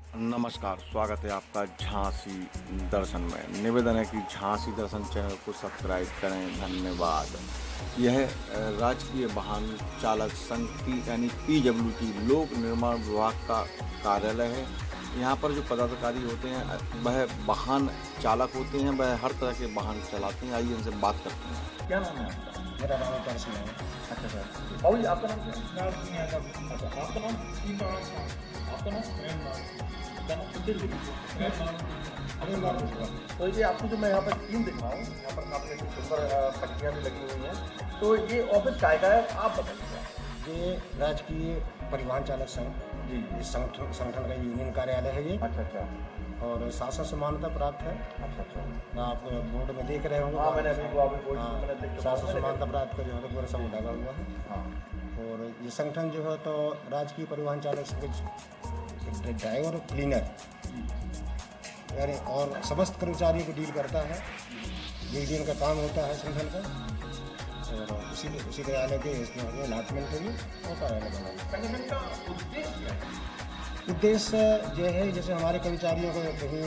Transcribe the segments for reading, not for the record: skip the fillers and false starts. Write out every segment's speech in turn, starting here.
नमस्कार, स्वागत है आपका झांसी दर्शन में। निवेदन है कि झांसी दर्शन चैनल को सब्सक्राइब करें, धन्यवाद। यह राजकीय वाहन चालक संघ की यानी PWT लोक निर्माण विभाग का कार्यालय है। यहाँ पर जो पदाधिकारी होते हैं वह वाहन चालक होते हैं, वह हर तरह के वाहन चलाते हैं। आइए इनसे बात करते हैं। क्या नाम है आपका? मेरा नाम है परसों है। अच्छा सर। और आपका नाम क्या है? अच्छा, आपका नाम? आपका नाम? तो ये आपको जो मैं यहाँ पर टीम दिख रहा हूँ, यहाँ पर काफ़ी अच्छी सुंदर पट्टियाँ भी लगी हुई हैं। तो ये ऑफिस काय का है, आप बताइए। ये राजकीय परिवहन चालक संघ जी। इस संगठन का यूनियन कार्यालय है ये, अच्छा अच्छा और शासन से मान्यता प्राप्त है। अच्छा अच्छा। आप बोर्ड में देख रहे होंगे। हाँ, मैंने अभी वो अभी बोर्ड हाँ, मैंने देख के शासन से मान्यता प्राप्त कर जो है पूरा सब लगा हुआ है। हाँ। और ये संगठन जो है तो राजकीय परिवहन चालक संघ ड्राइवर और क्लीनर यानी और समस्त कर्मचारियों को डील करता है। यूनियन का काम होता है संगठन का, और उसी कार्यालय के इसमें अलॉटमेंट है ये और कार्यालय बना। संगठन का उद्देश्य क्या है? उद्देश्य जो है जैसे हमारे कर्मचारियों को कहीं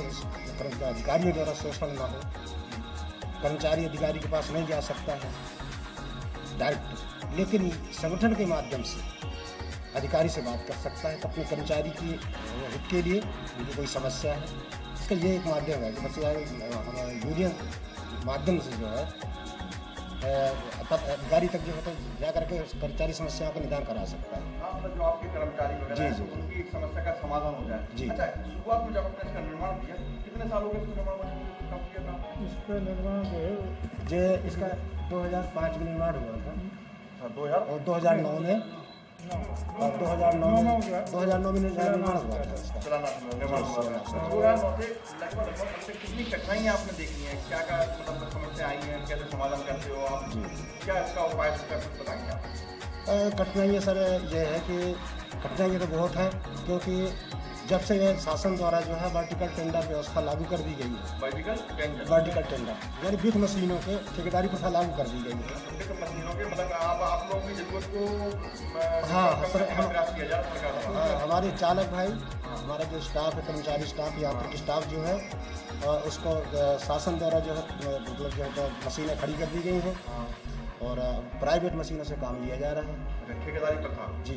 अधिकारियों द्वारा शोषण ना हो, कर्मचारी अधिकारी के पास नहीं जा सकता है डायरेक्ट, लेकिन संगठन के माध्यम से अधिकारी से बात कर सकता है अपने कर्मचारी की हित के लिए। यदि कोई समस्या है इसका ये एक माध्यम है कि बस हमारे यूनियन माध्यम से जो है अधिकारी तक जो है तो जा करके कर्मचारी समस्याओं का निदान करा सकता है। हाँ, मतलब जो आपके कर्मचारी वगैरह हैं, जी। उनकी एक समस्या का समाधान हो जाए। जी। अच्छा, शुरुआत में जब आपने इसका निर्माण किया, कितने साल हो गए इसका निर्माण होने में? कब किया था इसका निर्माण जो है जो इसका 2005 में निर्माण हुआ था, अच्छा, 2000 और 2009 में और 2009 में निर्माण हुआ था इसका। चलाना निर्माण हुआ है। 2009 से लगभग अब तक कितनी कठिनाइयाँ आपने देखी हैं? क्या क्या मतलब समस्या आई हैं? कैसे समाधान करते हो आप? जी। क्या इसका उपाय कुछ बताएंगे आप? कठिनाइयाँ सर ये है कि कठिनाइयाँ तो बहुत हैं, क्योंकि जब से ये शासन द्वारा जो है वर्टिकल टेंडर व्यवस्था लागू कर दी गई है। वर्टिकल टेंडर यानी विथ मशीनों के ठेकेदारी प्रथा लागू कर दी गई है। मशीनों के मतलब आप लोगों की जरूरत को हाँ सर, प्रयास किया जा सरकार द्वारा। हमारे चालक भाई, हमारा जो स्टाफ है, कर्मचारी स्टाफ, यात्री स्टाफ जो है उसको शासन द्वारा जो है मतलब जो है तो मशीनें खड़ी कर दी गई हैं, और प्राइवेट मशीनों से काम लिया जा रहा है। ठेकेदारी प्रथा जी।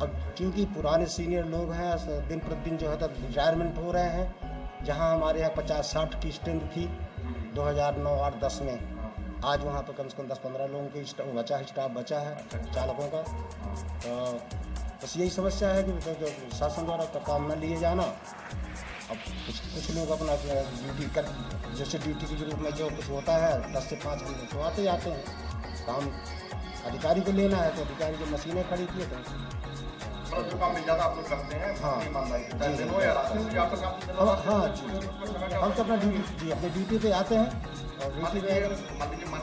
अब क्योंकि पुराने सीनियर लोग हैं, दिन प्रतिदिन जो है तो रिटायरमेंट हो रहे हैं। जहां हमारे यहाँ 50-60 की स्ट्रेंथ थी 2009-8-10 में, आज वहाँ पर कम से कम 10-15 लोगों की स्टाफ बचा है चालकों का। तो बस यही समस्या है कि जो शासन द्वारा तो काम न लिए जाना। अब कुछ लोग अपना ड्यूटी कर, जैसे ड्यूटी के रूप में जो कुछ होता है 10 से 5 घंटे तो आते जाते हैं। काम अधिकारी को लेना है तो अधिकारी जो मशीनें खड़ी की तो मतलब जो काम मिल जाता आप लोग करते हैं। हाँ। ईमानदारी से, चाहे जी। दिन हो या रात हो, या आपका काम हाँ जी। हम तो अपना ड्यूटी अपनी ड्यूटी पे आते हैं, और मान ड्यूटी पे लीजिए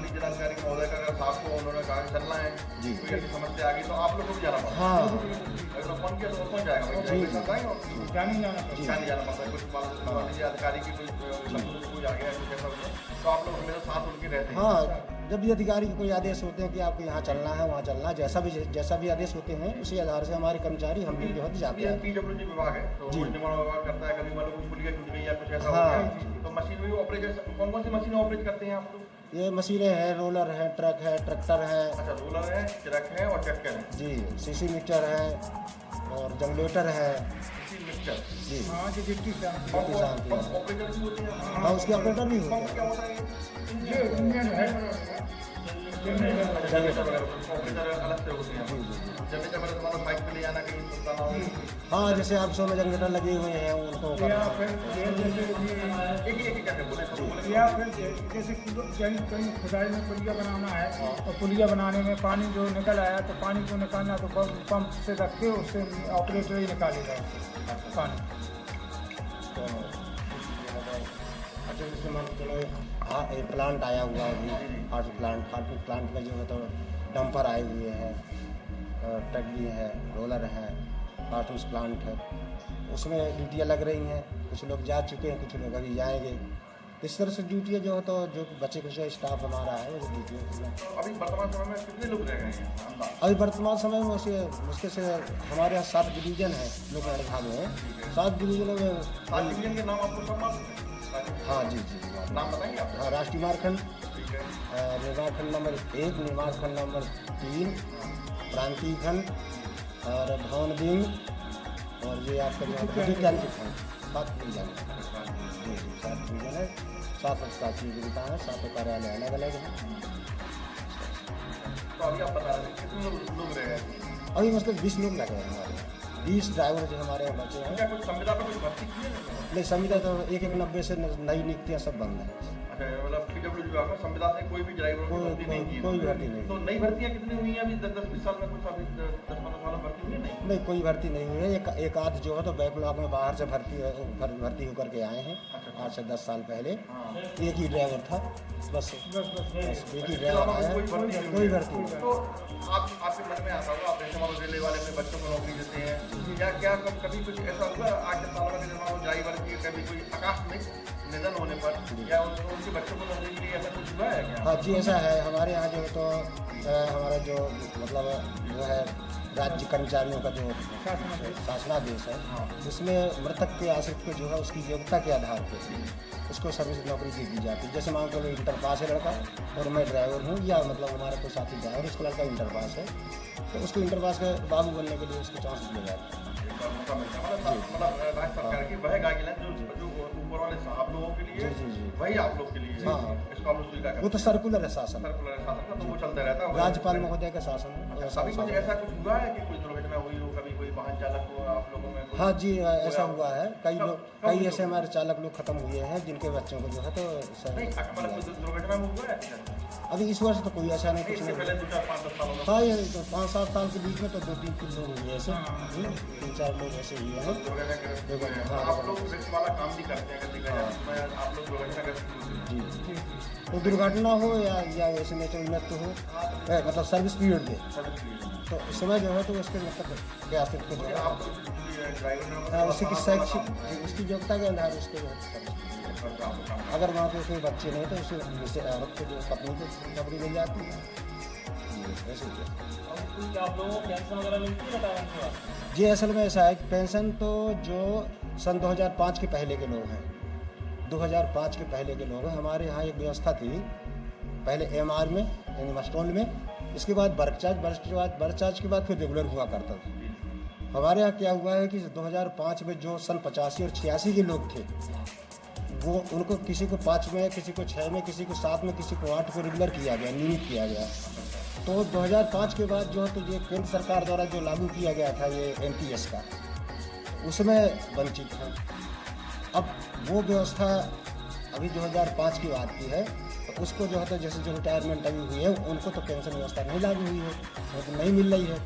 जिलाधिकारी महोदय का अगर साहब को उन्होंने कहा कि चलना है, जी। कोई ऐसी समस्या आ गई तो आप लोग को भी जाना पड़ता है। हाँ अगर फोन किया तो वो पहुंच जाएगा भाई, जी। जाने जाना पड़ता जाने जाना पड़ता है। कुछ मान लीजिए अधिकारी की कोई कुछ आ गया कुछ ऐसा हुआ तो आप लोग हमेशा साथ उनके रहते हैं। हाँ, जब भी अधिकारी के कोई आदेश होते हैं कि आपको यहाँ चलना है वहाँ चलना है, जैसा भी आदेश होते हैं उसी आधार से हमारे कर्मचारी हम भी जो है जाते ये हैं। PWD विभाग है तो जी। निर्माण विभाग करता है। कभी मतलब कुछ पुलिया टूट गई या कुछ ऐसा हो हाँ। गया तो मशीन में ऑपरेट, कौन कौन सी मशीनें ऑपरेट करते हैं आप लोग? ये मशीनें हैं, रोलर है, ट्रक है, ट्रैक्टर है। अच्छा, रोलर है, ट्रक है और ट्रैक्टर है। जी, सीसी मीटर है और जनरेटर है। इसी मिक्सचर जी। हाँ जो गिट्टी से गिट्टी सानती है। ऑपरेटर भी होती है। हाँ, उसके ऑपरेटर भी होते पंप हैं। क्या होता है? ये इंजन है जनरेटर वगैरह ऑपरेटर अलग से होते हैं। जी जी जी। जनरेटर मतलब तुम्हारा बाइक पे ले जाना कहीं सुनता ना हो। हाँ, जैसे आप 100 में जनरेटर लगे हुए हैं उनको या फिर ये जैसे एक करके बोले सब बोले। या फिर जैसे कहीं खुदाई में पुलिया बनाना है तो पुलिया बनाने में पानी जो निकल आया तो पानी को निकालना तो पंप से रख के उससे ऑपरेटर ही निकालेगा पानी। अच्छा, जैसे मान के चलो एक प्लांट आया हुआ है अभी, हार्ट प्लांट का जो है तो डंपर आए हुए हैं, ट्रक भी है, रोलर है, हार्ट प्लांट है, उसमें ड्यूटियाँ लग रही हैं। कुछ लोग जा चुके हैं, कुछ लोग अभी जाएंगे। इस तरह से ड्यूटी है जो है तो जो बचे कुछ स्टाफ हमारा है वो ड्यूटी है। अभी वर्तमान समय में कितने लोग रह गए हैं अंदाज? अभी वर्तमान समय में उसे मुश्किल से हमारे यहाँ 7 डिवीजन है लोकल विभाग में, 7 डिवीजनों में 7 डिवीजन के नाम आपको सब मालूम है? हाँ जी नाम बताएंगे आप? हाँ, राष्ट्रीय मारखंड, ठीक है। निर्माण खंड नंबर 1, निर्माण खंड नंबर 3, प्रांतीय खंड और भवन विंग और ये आपका जो विज्ञान के खंड 7 डिवीजन है। जी 7 डिवीजन है, 7 अधिकारी जीविका है, 7 कार्यालय अलग अलग है। तो अभी आप बता रहे थे कितने लोग रह गए? अभी मतलब 20 लोग लगे हैं हमारे यहाँ, 20 ड्राइवर जो हमारे यहाँ बचे हैं। क्या कुछ संविदा पे कुछ भर्ती की है? नहीं संविदा तो 1-1-90 से नई नियुक्तियाँ सब बंद है। अच्छा मतलब PWD विभाग में संविदा से कोई भी ड्राइवर की भर्ती नहीं की है? कोई भर्ती नहीं। तो नई भर्तियाँ कितनी हुई हैं अभी 10-20 साल में? कुछ अभी 10-15 साल में भर्ती हुई है? नहीं कोई भर्ती नहीं हुई है। एक आध जो है तो बैकलॉग में बाहर से भर्ती होकर के आए हैं 8 से 10 साल पहले। एक ही ड्राइवर था बस एक ही ड्राइवर आया, कोई भर्ती नहीं। तो आपके मन में आता होगा, आप जैसे मान लो रेलवे वाले अपने बच्चों को नौकरी देते हैं, क्या कभी कुछ ऐसा हुआ 8 साल में जब ड्राइवर की कभी कोई आकस्मिक निधन होने पर या उनके बच्चों को नौकरी के लिए ऐसा कुछ हुआ है क्या? हाँ जी ऐसा है। हमारे यहाँ जो तो हमारा जो मतलब वो है राज्य कर्मचारियों का जो शासनादेश है उसमें मृतक के आश्रित को जो है उसकी योग्यता के आधार पर उसको सर्विस नौकरी दे दी जाती है। जैसे मान लो इंटर पास है लड़का और मैं ड्राइवर हूँ या मतलब हमारा कोई साथी ड्राइवर उसका लड़का इंटर पास है तो उसको इंटर पास के बाबू बनने के लिए उसको चांस दिया जाता है। मतलब राज्य सरकार की वह गाइडलाइन जो ऊपर वाले साहब लोगों के लिए वही आप लोग के लिए है। हाँ। इसको आप लोग स्वीकार करते वो तो सर्कुलर है शासन, सर्कुलर शासन का तो वो चलता रहता है। राज्यपाल महोदय का शासन है। अभी कुछ ऐसा कुछ हुआ है कि कोई दुर्घटना हुई हो, कभी कोई वाहन चालक को आप लोगों में? हाँ जी ऐसा हुआ है। कई ऐसे हमारे चालक लोग खत्म हुए हैं जिनके बच्चों को जो है तो नहीं मतलब दुर्घटना में हुआ है? अभी इस वर्ष तो कोई ऐसा नहीं कुछ इससे नहीं। पहले 2-4-5-10 सालों में हाँ ये तो 5-7 साल के बीच में तो 2-3 लोग हुए ऐसे, 3-4 लोग ऐसे हुए हैं। हाँ, आप लोग रिस्क वाला काम भी करते हैं कभी कभी, आप लोग दुर्घटनाग्रस्त जी तो दुर्घटना हो या वैसे नेचुरल मृत्यु हो मतलब सर्विस पीरियड दे तो उस समय जो है तो उसके मतलब के आश्रित को जो है उसकी शैक्षिक उसकी योग्यता के आधार उसके जो है अगर वहाँ पे कोई बच्चे नहीं तो उसे औरत को जो पत्नी को नौकरी मिल जाती है। ऐसे ही आप लोगों को पेंशन वगैरह मिलती है बताया? जी असल में ऐसा है कि पेंशन तो जो सन 2005 के पहले के लोग हैं 2005 के पहले के लोग हैं हमारे यहाँ एक व्यवस्था थी पहले MR में यानी मस्टोल में, इसके बाद वर्क चार्ज के बाद फिर रेगुलर हुआ करता था। हमारे यहाँ क्या हुआ है कि 2005 में जो सन 85 और 86 के लोग थे वो उनको किसी को 5 में, किसी को 6 में, किसी को 7 में, किसी को 8 को रेगुलर किया गया, नियमित किया गया। तो 2005 के बाद जो है तो ये केंद्र सरकार द्वारा जो लागू किया गया था ये NPS का उसमें वंचित है। अब वो व्यवस्था अभी 2005 की बात की है तो उसको जो है तो जैसे जो रिटायरमेंट अभी हुई है उनको तो पेंशन व्यवस्था नहीं लागू हुई है, वो तो नहीं मिल रही है।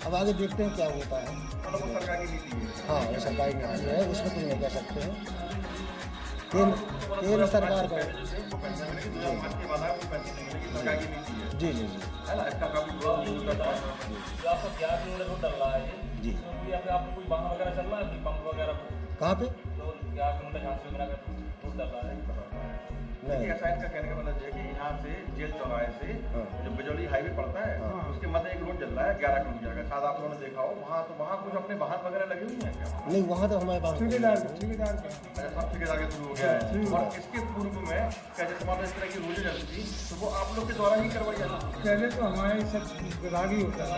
अब आगे देखते हैं क्या होता है। हाँ वो सरकारी नीति है उसमें कुछ नहीं कह सकते हैं। केंद्र सरकार का जी जी जी आपको क्या किलोमीटर डल रहा है जी आपको कोई वाहन वगैरह चल रहा है पंप वगैरह कहाँ पे तो क्या किलोमीटर झांसी वगैरह का रूट डल रहा है? नहीं ऐसा इनका कहने का मतलब है कि यहाँ से जेल चौराहे से जो बिजौली हाईवे पड़ता है उसके मध्य एक रोड चल रहा है 11 किलोमीटर का, शायद आप लोगों ने देखा हो। वहाँ कुछ अपने वाहन वगैरह लगे हुए हैं क्या? नहीं वहाँ तो हमारे पास ठेकेदार सब ठेकेदार के थ्रू हो गया है। और इसके पूर्व में क्या जैसे मान लो इस तरह की रोजें चलती थी तो वो आप लोग के द्वारा ही करवाई जाती थी? पहले तो हमारे सब विभाग ही होता था।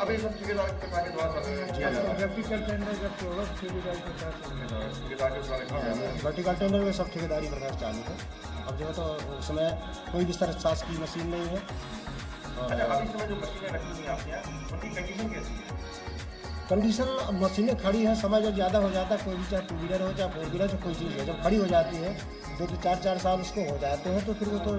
अभी सब ठेकेदार के द्वारा वर्टिकल टेंडर जब होगा ठेकेदार के साथ ठेकेदार के द्वारा वर्टिकल टेंडर में सब ठेकेदारी प्रकार चालू है। अब जो है तो उसमें कोई भी तरह शासकीय मशीन नहीं है। अच्छा अभी समय जो मशीनें रखी हुई हैं आपके यहाँ उनकी कंडीशन कैसी है? कंडीशन मशीनें खड़ी हैं, समय जब ज़्यादा हो जाता है कोई भी चाहे 2 व्हीलर हो चाहे 4 व्हीलर हो कोई चीज़ है जब खड़ी हो जाती है 2-4 साल उसको हो जाते हैं तो फिर वो तो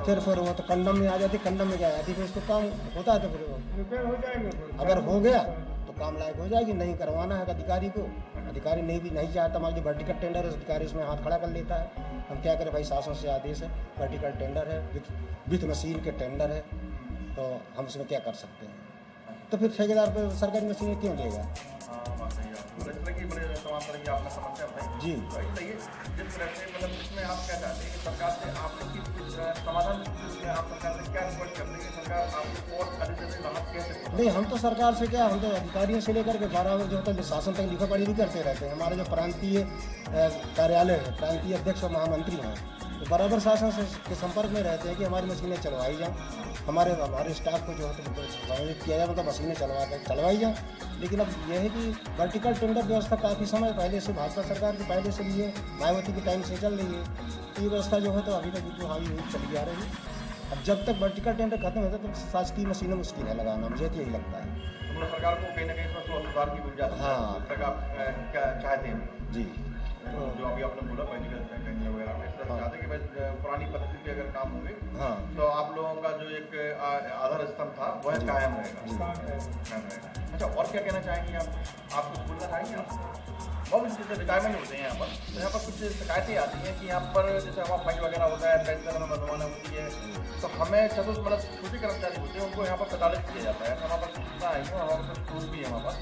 फिर वो तो कंडम में आ जाती, कंडम में क्या जाती फिर उसको काम होता है तो फिर रिपेयर हो जाएगा। अगर हो गया तो काम लायक हो जाएगी, नहीं करवाना है अधिकारी को, अधिकारी नहीं चाहता मान लीजिए वर्टिकल टेंडर है अधिकारी उसमें हाथ खड़ा कर लेता है। हम क्या करें भाई शासन से आदेश है वर्टिकल टेंडर है विथ मशीन के टेंडर है तो हम उसमें क्या कर सकते हैं। तो फिर ठेकेदार पर सरकारी मशीनें क्यों लेगा? सही है। तो इस तरह की बड़े तमाम तरह की आपने समस्या बताई जी। तो सही है। जिस तरह से मतलब इसमें आप क्या चाहते हैं कि सरकार से आप लोग की कुछ समाधान इसमें आप सरकार से क्या रिक्वेस्ट करते हैं कि सरकार आपको और अधिक से अधिक राहत कैसे दे? नहीं, हम तो सरकार से क्या, हम तो अधिकारियों से लेकर के बराबर जो होता है शासन तक लिखा पढ़ी भी करते रहते हैं। हमारे जो प्रांतीय कार्यालय है, प्रांतीय अध्यक्ष और महामंत्री हैं, तो बराबर शासन से के संपर्क में रहते हैं कि हमारी मशीनें चलवाई जाएँ, हमारे स्टाफ को जो है तो प्रभावित किया जाए, मतलब मशीनें चलवाई जाएँ। लेकिन अब यह है कि वर्टिकल टेंडर व्यवस्था काफ़ी समय पहले से भाजपा सरकार के पहले से भी है, मायावती के टाइम से चल रही है। तो ये व्यवस्था जो है तो अभी तक जो हावी हुई चली आ रही है। अब जब तक वर्टिकल टेंडर खत्म होता है तो शासकीय मशीनें मुश्किल है लगाना, मुझे तो यही लगता है। तो मतलब सरकार को कहीं ना कहीं इसमें सुधार की गुंजाइश है। हाँ। इस तरह का आप क्या चाहते हैं? जी, जो अभी आपने बोला वर्टिकल टेंडर वगैरह में, इस तरह से चाहते हैं कि भाई पुरानी पद्धति पे अगर काम होंगे हाँ तो आप लोगों का जो एक आधार स्तंभ था वह कायम रहेगा। कायम रहेगा। अच्छा, और क्या कहना चाहेंगे आप? कुछ बोलना चाहेंगे आप? बहुत जैसे रिटायरमेंट होते हैं यहाँ पर, तो यहाँ पर कुछ शिकायतें आती हैं कि यहाँ पर जैसे हवा फाइन वगैरह होता है, पेंशन हमें बनवाना होती है, तो हमें चतुर्थ मतलब छोटे कर्मचारी होते हैं उनको यहाँ पर प्रताड़ित किया जाता है। वहाँ पर सूचना आई है, वहाँ पर प्रूफ भी है वहाँ पर।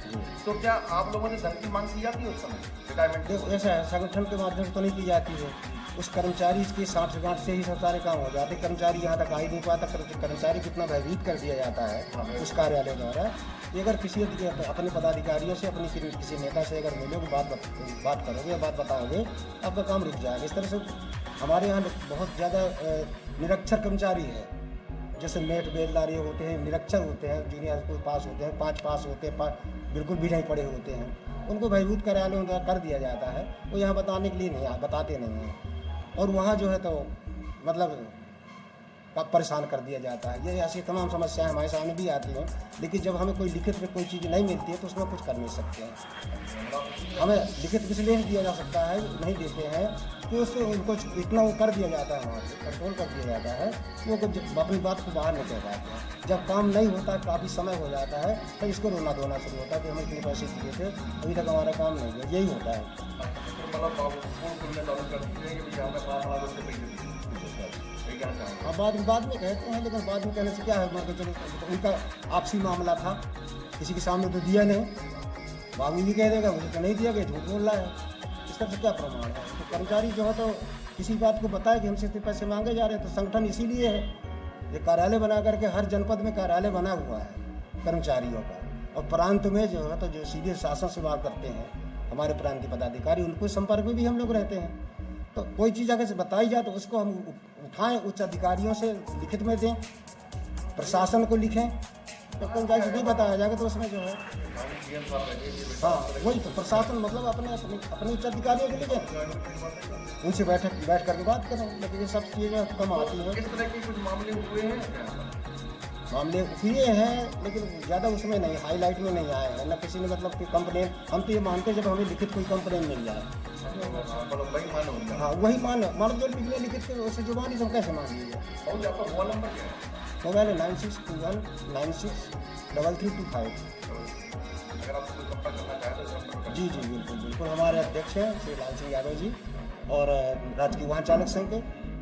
तो क्या आप लोगों से धन की मांग की जाती है उस समय रिटायरमेंट? देखो, ऐसा है, संगठन के माध्यम से तो नहीं की जाती है। उस कर्मचारी की साठ से ही सब सारे काम हो जाते। कर्मचारी यहाँ तक आ ही नहीं पाता। कर्मचारी कितना भयभीत कर दिया जाता है उस कार्यालय द्वारा कि अगर किसी अपने पदाधिकारियों से, अपनी किसी नेता से अगर मिलोगे, बात करोगे या बात बताओगे, आपका काम रुक जाएगा। इस तरह से हमारे यहाँ बहुत ज़्यादा निरक्षर कर्मचारी है, जैसे मेट बेलदारी होते हैं, निरक्षर होते हैं, जूनियर स्कूल पास होते हैं, 5 पास होते हैं, बिल्कुल भी नहीं पढ़े होते हैं, उनको भयभीत कार्यालयों द्वारा कर दिया जाता है। वो यहाँ बताने के लिए नहीं बताते नहीं हैं, और वहाँ जो है तो मतलब परेशान कर दिया जाता है। ये ऐसी तमाम समस्याएं हमारे सामने भी आती हैं, लेकिन जब हमें कोई लिखित में कोई चीज़ नहीं मिलती है तो उसमें कुछ कर नहीं सकते हैं। हमें लिखित इसलिए नहीं दिया जा सकता है, नहीं देते हैं कि उसको उनको इतना वो कर दिया जाता है, वहाँ से कंट्रोल कर दिया जाता है, वो कुछ अपनी बात को बाहर नहीं कह पाते हैं। जब काम नहीं होता, काफ़ी समय हो जाता है, तो इसको रोना धोना शुरू होता है कि हमें इतने पैसे दिए थे, अभी तक हमारा काम नहीं हुआ। यही होता है। हाँ, बाद में कहते हैं, लेकिन बाद में कहने से क्या है, मान के चलो उनका आपसी मामला था, किसी के सामने तो दिया नहीं, बाद में भी कह देगा मुझे तो नहीं दिया गया, झूठ बोल रहा है। इसका तो क्या प्रमाण है? तो कर्मचारी जो है तो किसी बात को बताए कि हमसे इतने पैसे मांगे जा रहे हैं, तो संगठन इसीलिए है, ये कार्यालय बना करके हर जनपद में कार्यालय बना हुआ है कर्मचारियों का, और प्रांत में जो है तो जो सीधे शासन से बात करते हैं हमारे प्रांतीय पदाधिकारी, उनको संपर्क में भी हम लोग रहते हैं। तो कोई चीज़ अगर बताई जाए तो उसको हम उठाएं, उच्च अधिकारियों से लिखित में दें, प्रशासन को लिखें, तो कर्मचारी से भी बताया जाएगा। तो उसमें जो है हाँ वही तो प्रशासन मतलब अपने उच्च अधिकारियों को लिखें, उनसे बैठ करके बात करें। लेकिन ये सब चीज़ें कम आती हैं। इस तरह के कुछ मामले हुए हैं? मामले हुए हैं, लेकिन ज़्यादा उसमें नहीं, हाईलाइट में नहीं आए हैं ना किसी ने मतलब कि कंप्लेन। हम तो ये मानते हैं जब हमें लिखित कोई कंप्लेन मिल जाए, हाँ वही मान जो लिखने लिखित के उससे जुबानी हम कैसे मान लीजिए। आपका मोबाइल नंबर क्या है? मोबाइल है 9621963325। अगर आप कोई संपर्क करना चाहें तो संपर्क जी बिल्कुल। हमारे अध्यक्ष हैं श्री लाल सिंह यादव जी, और राजकीय वाहन चालक संघ के,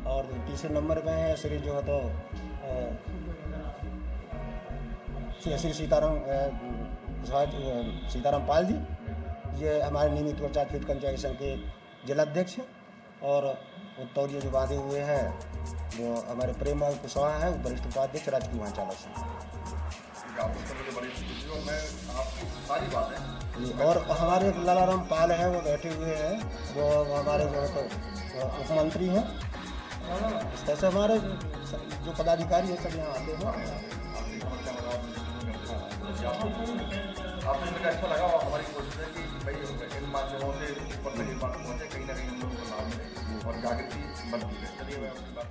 और तीसरे नंबर पे हैं श्री जो है तो श्री सीताराम पाल जी, ये हमारे नियमित पंचायत फील्ड कर्मचारी संघ के जिलाध्यक्ष हैं, और उत्तौलिया जो बांधे हुए हैं वो हमारे प्रेमलाल कुशवाहा है, वरिष्ठ उपाध्यक्ष राजकीय वाहन चालक संघ। जी, और हमारे लालाराम पाल हैं, वो बैठे हुए हैं, वो हमारे जो है तो उप मंत्री हैं। इस तरह से हमारे जो पदाधिकारी हैं सब यहाँ आते हैं। आपको अच्छा लगा, और हमारी कोशिश है कि भाई इन माध्यमों से ऊपर तक बात पहुँचे, कहीं ना कहीं हम लोगों को लाभ मिले और जागृति बनती है। चलिए मैं अपनी बात